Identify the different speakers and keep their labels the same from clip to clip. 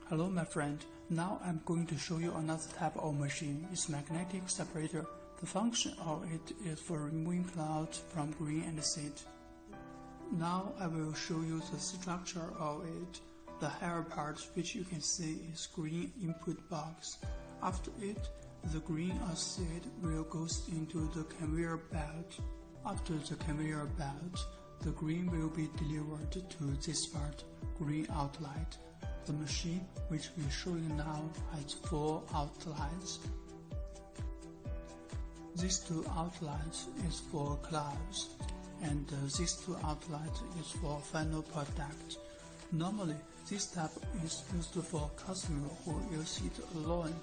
Speaker 1: Hello my friend, now I'm going to show you another type of machine. It's magnetic separator. The function of it is for removing clouds from grain and seed. Now I will show you the structure of it. The higher part, which you can see, is green input box. After it, the grain or seed will go into the conveyor belt. After the conveyor belt, the grain will be delivered to this part, grain outlet. The machine, which we show you now, has 4 outlets. These 2 outlets is for clouds, and these 2 outlets is for final product. Normally, this type is used for customers who use it alone.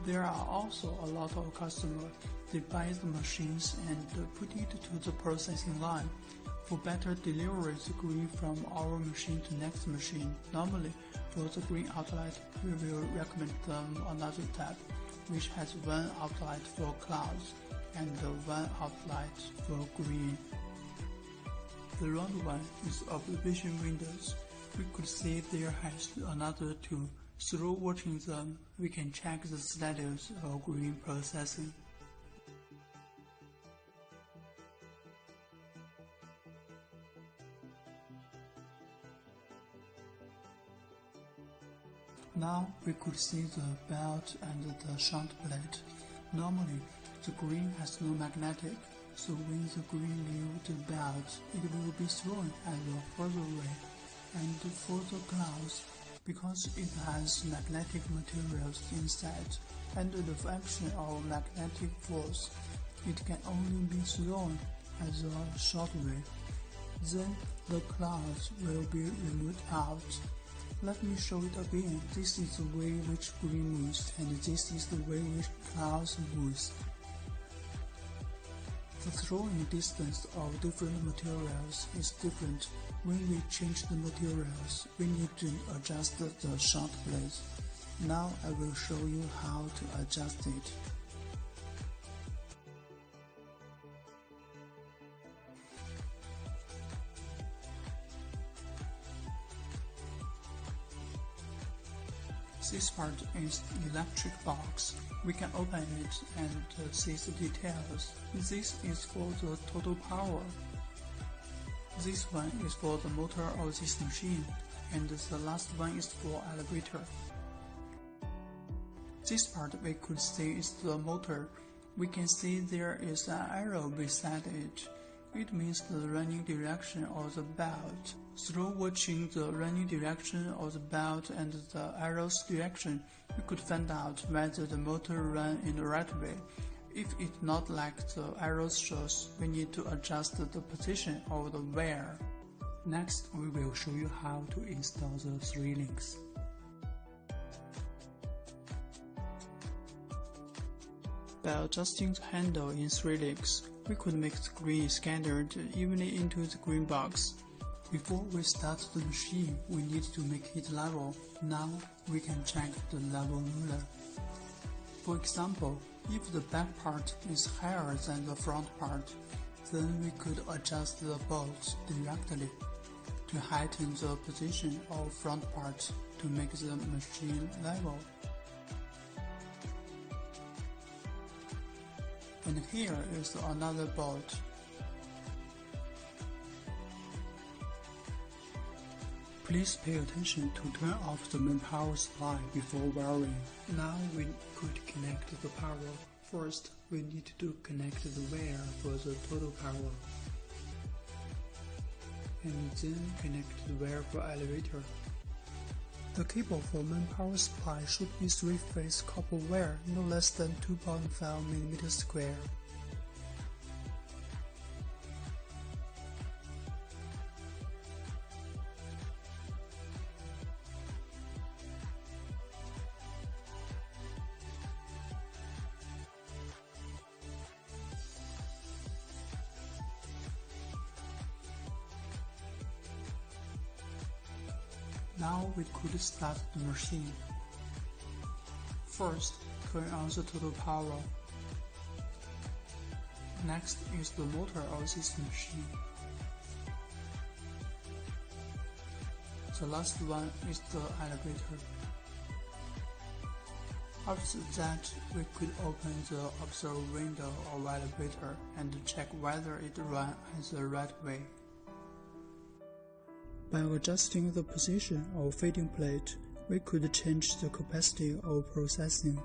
Speaker 1: There are also a lot of customers. They buy the machines and put it to the processing line. For better delivery the grain from our machine to next machine. Normally, for the grain outlet, we will recommend them another type, which has 1 outlet for clouds and 1 outlet for grain. The round one is observation windows. We could see there has another 2. Through watching them, we can check the status of grain processing. Now we could see the belt and the shunt plate. Normally, the grain has no magnetic, so when the grain leaves the belt, it will be thrown as a further way. And for the clouds, because it has magnetic materials inside, under the action of magnetic force, it can only be thrown as a short way. Then the clouds will be removed out. Let me show it again. This is the way which grain moves, and this is the way which clouds moves. The throwing distance of different materials is different. When we change the materials, we need to adjust the shunt plate. Now I will show you how to adjust it. This part is electric box. We can open it and see the details. This is for the total power. This one is for the motor of this machine, and the last one is for elevator. This part we could see is the motor. We can see there is an arrow beside it. It means the running direction of the belt. Through watching the running direction of the belt and the arrow's direction, we could find out whether the motor runs in the right way. If it's not like the arrow shows, we need to adjust the position of the wire. Next, we will show you how to install the 3 links. By adjusting the handle in 3 links, we could make the grain scattered evenly into the grain box. Before we start the machine, we need to make it level. Now we can check the level ruler. For example, if the back part is higher than the front part, then we could adjust the bolts directly to heighten the position of front part to make the machine level. And here is another bolt. Please pay attention to turn off the main power supply before wiring. Now we could connect the power. First, we need to connect the wire for the total power. And then connect the wire for elevator. The cable for main power supply should be 3-phase copper wire, no less than 2.5 mm square. Now we could start the machine. First, turn on the total power. Next is the motor of this machine. The last one is the elevator. After that, we could open the observe window or validator and check whether it runs the right way. By adjusting the position of feeding plate, we could change the capacity of processing.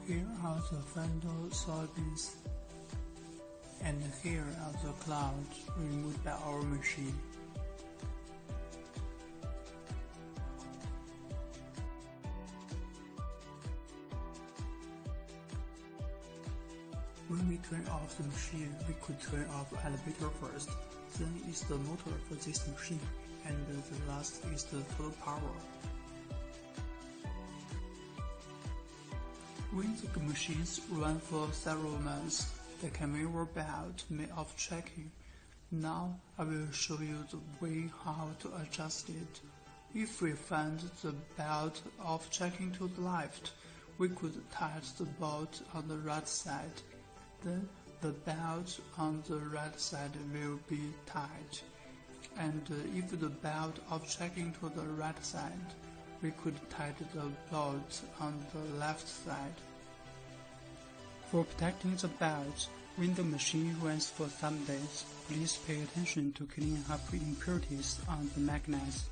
Speaker 1: Here are the final soybeans, and here are the clouds removed by our machine. When we turn off the machine, we could turn off the elevator first, then is the motor for this machine, and the last is the total power. When the machines run for several months, the conveyor belt may off checking. Now I will show you the way how to adjust it. If we find the belt off checking to the left, we could tighten the bolt on the right side. Then the belt on the right side will be tight. And if the belt off checking to the right side, we could tighten the bolt on the left side. For protecting the belt, when the machine runs for some days, please pay attention to clean up impurities on the magnets.